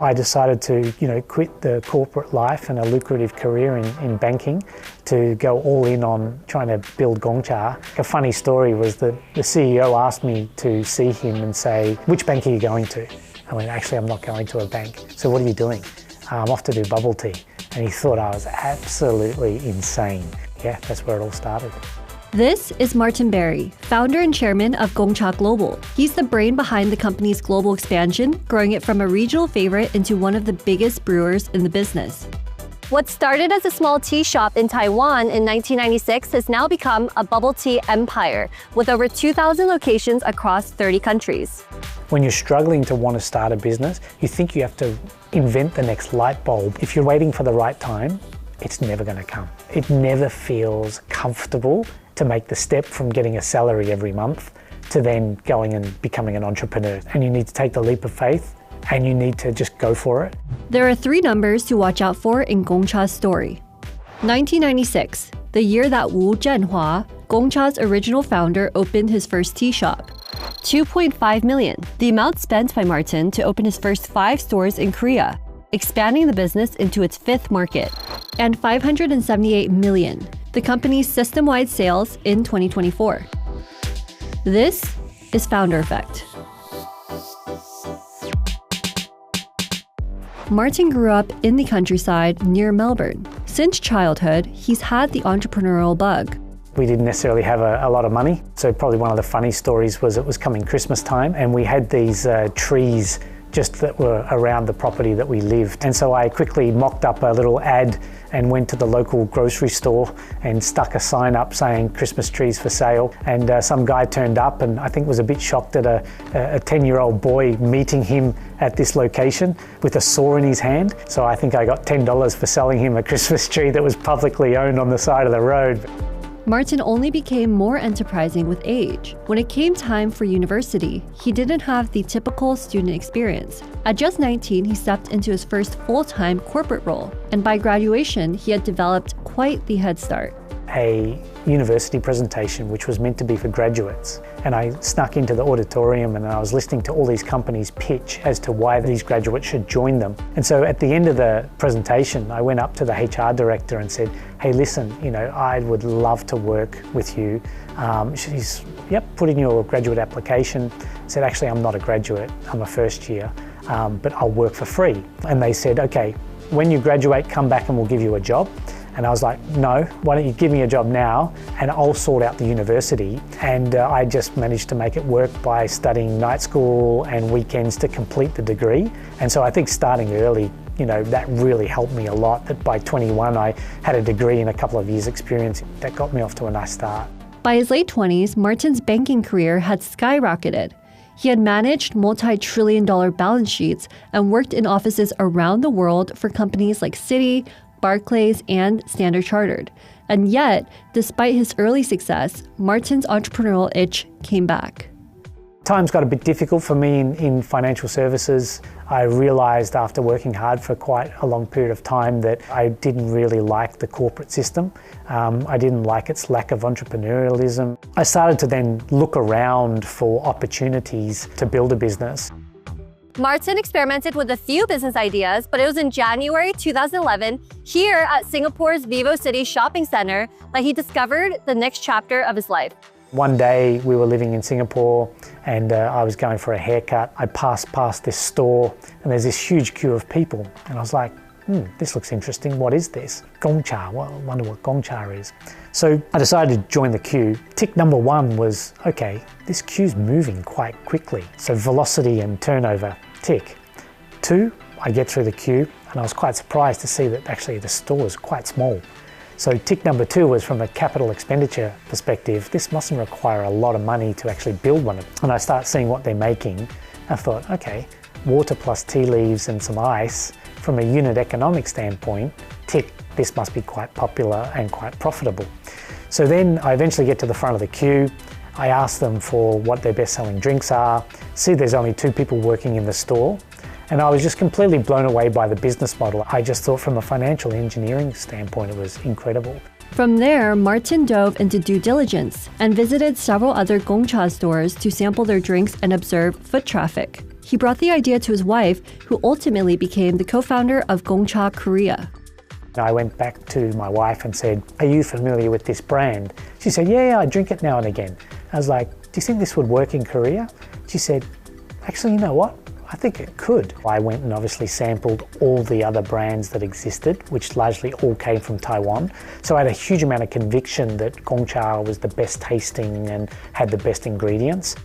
I decided to, quit the corporate life and a lucrative career in banking to go all in on trying to build Gongcha. A funny story was that the CEO asked me to see him and say, "Which bank are you going to?" I went, "Actually, I'm not going to a bank." "So what are you doing?" "I'm off to do bubble tea." And he thought I was absolutely insane. Yeah, that's where it all started. This is Martin Barry, founder and chairman of Gongcha Global. He's the brain behind the company's global expansion, growing it from a regional favorite into one of the biggest brewers in the business. What started as a small tea shop in Taiwan in 1996 has now become a bubble tea empire with over 2,000 locations across 30 countries. When you're struggling to want to start a business, you think you have to invent the next light bulb. If you're waiting for the right time, it's never going to come. It never feels comfortable to make the step from getting a salary every month to then going and becoming an entrepreneur. And you need to take the leap of faith and you need to just go for it. There are 3 numbers to watch out for in Gongcha's story. 1996, the year that Wu Zhenhua, Gongcha's original founder, opened his first tea shop. 2.5 million, the amount spent by Martin to open his first 5 stores in Korea, expanding the business into its 5th market. And 578 million, the company's system-wide sales in 2024. This is Founder Effect. Martin grew up in the countryside near Melbourne. Since childhood, he's had the entrepreneurial bug. We didn't necessarily have a lot of money, so probably one of the funny stories was it was coming Christmas time and we had these trees just that were around the property that we lived. And so I quickly mocked up a little ad and went to the local grocery store and stuck a sign up saying Christmas trees for sale. And some guy turned up and I think was a bit shocked at a 10-year-old boy meeting him at this location with a saw in his hand. So I think I got $10 for selling him a Christmas tree that was publicly owned on the side of the road. Martin only became more enterprising with age. When it came time for university, he didn't have the typical student experience. At just 19, he stepped into his first full-time corporate role, and by graduation, he had developed quite the head start. A university presentation which was meant to be for graduates, and I snuck into the auditorium and I was listening to all these companies pitch as to why these graduates should join them. And so at the end of the presentation I went up to the HR director and said, "Hey, listen, I would love to work with you." She's, "Yep, put in your graduate application." I said, "Actually, I'm not a graduate, I'm a first year, but I'll work for free." And they said, "Okay, when you graduate, come back and we'll give you a job." And I was like, "No, why don't you give me a job now and I'll sort out the university." And I just managed to make it work by studying night school and weekends to complete the degree. And so I think starting early, that really helped me a lot, that by 21 I had a degree and a couple of years experience. That got me off to a nice start. By his late 20s, Martin's banking career had skyrocketed. He had managed multi-trillion-dollar balance sheets and worked in offices around the world for companies like Citi, Barclays, and Standard Chartered. And yet, despite his early success, Martin's entrepreneurial itch came back. Times got a bit difficult for me in financial services. I realized after working hard for quite a long period of time that I didn't really like the corporate system. I didn't like its lack of entrepreneurialism. I started to then look around for opportunities to build a business. Martin experimented with a few business ideas, but it was in January 2011, here at Singapore's VivoCity shopping center, that he discovered the next chapter of his life. One day we were living in Singapore and I was going for a haircut. I passed past this store and there's this huge queue of people. And I was like, this looks interesting. What is this? Gongcha. Well, I wonder what Gongcha is. So I decided to join the queue. Tick number 1 was, okay, this queue's moving quite quickly. So velocity and turnover, tick. 2, I get through the queue and I was quite surprised to see that actually the store is quite small. So tick number 2 was from a capital expenditure perspective. This mustn't require a lot of money to actually build one. And I start seeing what they're making. I thought, okay, water plus tea leaves and some ice, from a unit economic standpoint, tick, this must be quite popular and quite profitable. So then I eventually get to the front of the queue. I ask them for what their best-selling drinks are, see there's only 2 people working in the store, and I was just completely blown away by the business model. I just thought from a financial engineering standpoint it was incredible. From there, Martin dove into due diligence and visited several other Gongcha stores to sample their drinks and observe foot traffic. He brought the idea to his wife, who ultimately became the co-founder of Gongcha Korea. I went back to my wife and said, "Are you familiar with this brand?" She said, yeah, I drink it now and again. I was like, "Do you think this would work in Korea?" She said, "Actually, you know what? I think it could." I went and obviously sampled all the other brands that existed, which largely all came from Taiwan. So I had a huge amount of conviction that Gongcha was the best tasting and had the best ingredients.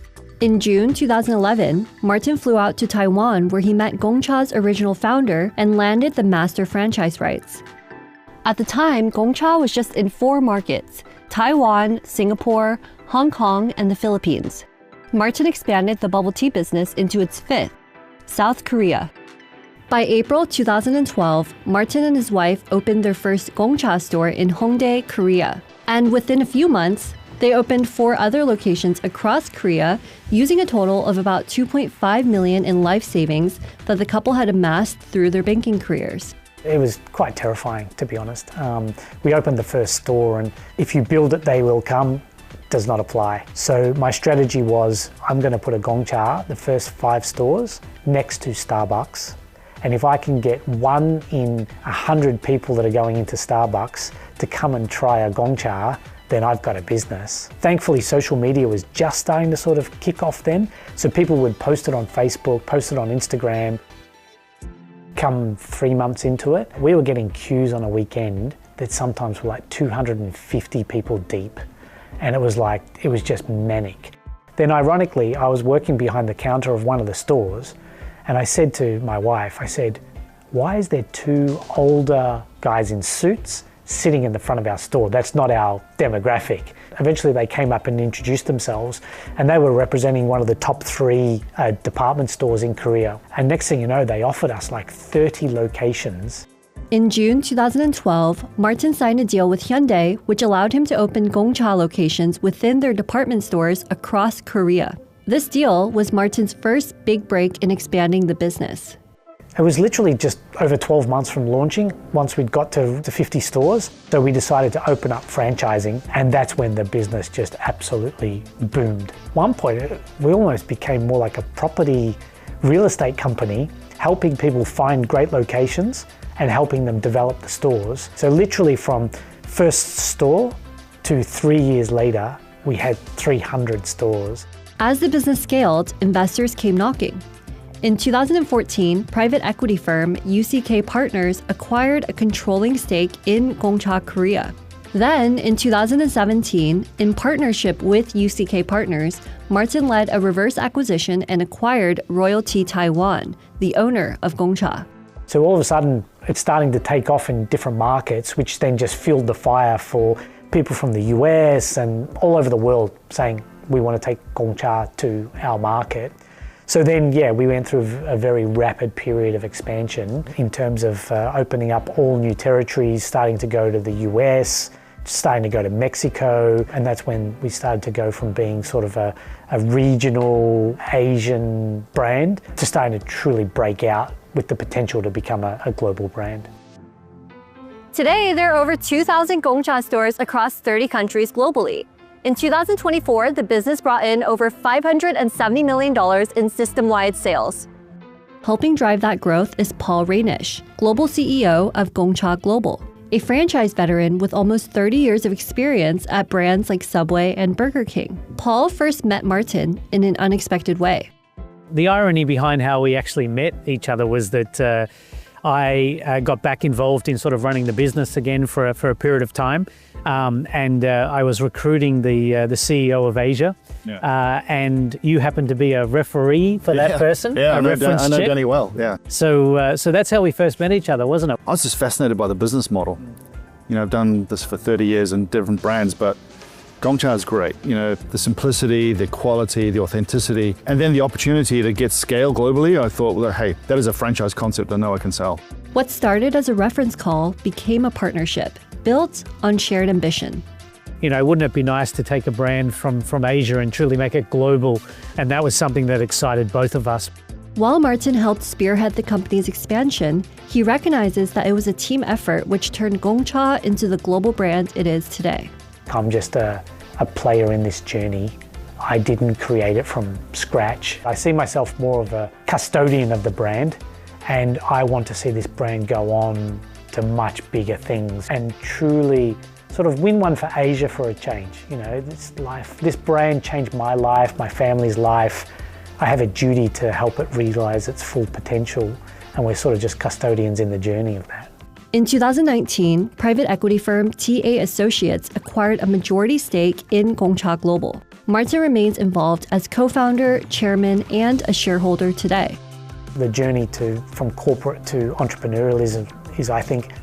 In June 2011, Martin flew out to Taiwan where he met Gongcha's original founder and landed the master franchise rights. At the time, Gongcha was just in 4 markets: Taiwan, Singapore, Hong Kong, and the Philippines. Martin expanded the bubble tea business into its 5th, South Korea. By April 2012, Martin and his wife opened their first Gongcha store in Hongdae, Korea. And within a few months, they opened 4 other locations across Korea, using a total of about $2.5 million in life savings that the couple had amassed through their banking careers. It was quite terrifying, to be honest. We opened the first store, and if you build it, they will come, does not apply. So my strategy was, I'm going to put a Gongcha, the first 5 stores, next to Starbucks. And if I can get 1 in 100 people that are going into Starbucks to come and try a Gongcha, then I've got a business. Thankfully, social media was just starting to sort of kick off then. So people would post it on Facebook, post it on Instagram. Come 3 months into it, we were getting queues on a weekend that sometimes were like 250 people deep. And it was just manic. Then ironically, I was working behind the counter of one of the stores, and I said to my wife, I said, "Why is there 2 older guys in suits sitting in the front of our store? That's not our demographic." Eventually they came up and introduced themselves, and they were representing one of the top 3 department stores in Korea. And next thing you know, they offered us like 30 locations. In June 2012, Martin signed a deal with Hyundai, which allowed him to open Gongcha locations within their department stores across Korea. This deal was Martin's first big break in expanding the business. It was literally just over 12 months from launching, once we'd got to 50 stores. So we decided to open up franchising, and that's when the business just absolutely boomed. At one point, we almost became more like a property real estate company, helping people find great locations and helping them develop the stores. So literally from first store to 3 years later, we had 300 stores. As the business scaled, investors came knocking. In 2014, private equity firm UCK Partners acquired a controlling stake in Gongcha Korea. Then, in 2017, in partnership with UCK Partners, Martin led a reverse acquisition and acquired Royalty Taiwan, the owner of Gongcha. So all of a sudden, it's starting to take off in different markets, which then just fueled the fire for people from the US and all over the world saying, we want to take Gongcha to our market. So then, yeah, we went through a very rapid period of expansion in terms of opening up all new territories, starting to go to the US, starting to go to Mexico, and that's when we started to go from being sort of a regional Asian brand to starting to truly break out with the potential to become a global brand. Today, there are over 2,000 Gongcha stores across 30 countries globally. In 2024, the business brought in over $570 million in system-wide sales. Helping drive that growth is Paul Reinisch, Global CEO of Gongcha Global, a franchise veteran with almost 30 years of experience at brands like Subway and Burger King. Paul first met Martin in an unexpected way. The irony behind how we actually met each other was that I got back involved in sort of running the business again for a period of time. And I was recruiting the CEO of Asia, and you happened to be a referee for that person. Yeah, I know Danny well. Yeah. So that's how we first met each other, wasn't it? I was just fascinated by the business model. You know, I've done this for 30 years in different brands, but Gongcha is great. You know, the simplicity, the quality, the authenticity, and then the opportunity to get scale globally. I thought, well, hey, that is a franchise concept I know I can sell. What started as a reference call became a partnership, built on shared ambition. You know, wouldn't it be nice to take a brand from Asia and truly make it global? And that was something that excited both of us. While Martin helped spearhead the company's expansion, he recognizes that it was a team effort which turned Gongcha into the global brand it is today. I'm just a player in this journey. I didn't create it from scratch. I see myself more of a custodian of the brand, and I want to see this brand go on to much bigger things and truly sort of win one for Asia for a change. You know, this brand changed my life, my family's life. I have a duty to help it realize its full potential, and we're sort of just custodians in the journey of that. In 2019, private equity firm TA Associates acquired a majority stake in Gongcha Global. Martin remains involved as co-founder, chairman, and a shareholder today. The journey from corporate to entrepreneurialism is, I think,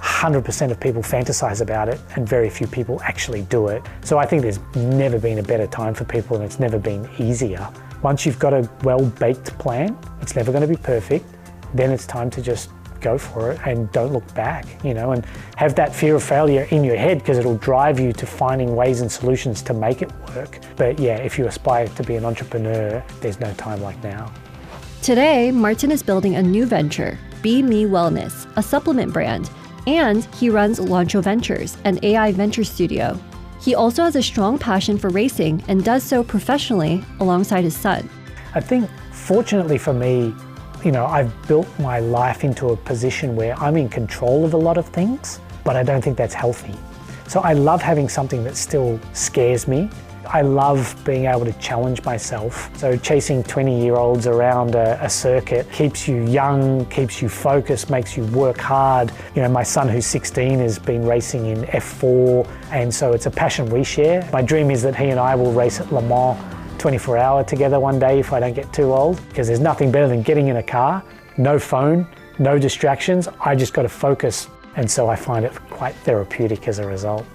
100% of people fantasize about it and very few people actually do it. So I think there's never been a better time for people, and it's never been easier. Once you've got a well-baked plan, it's never going to be perfect, then it's time to just go for it and don't look back, you know, and have that fear of failure in your head because it'll drive you to finding ways and solutions to make it work. But yeah, if you aspire to be an entrepreneur, there's no time like now. Today, Martin is building a new venture, Be Me Wellness, a supplement brand, and he runs Launcho Ventures, an AI venture studio. He also has a strong passion for racing and does so professionally alongside his son. I think, fortunately for me, you know, I've built my life into a position where I'm in control of a lot of things, but I don't think that's healthy. So I love having something that still scares me. I love being able to challenge myself. So chasing 20-year-olds around a circuit keeps you young, keeps you focused, makes you work hard. You know, my son who's 16 has been racing in F4, and so it's a passion we share. My dream is that he and I will race at Le Mans 24-hour together one day if I don't get too old, because there's nothing better than getting in a car, no phone, no distractions. I just got to focus, and so I find it quite therapeutic as a result.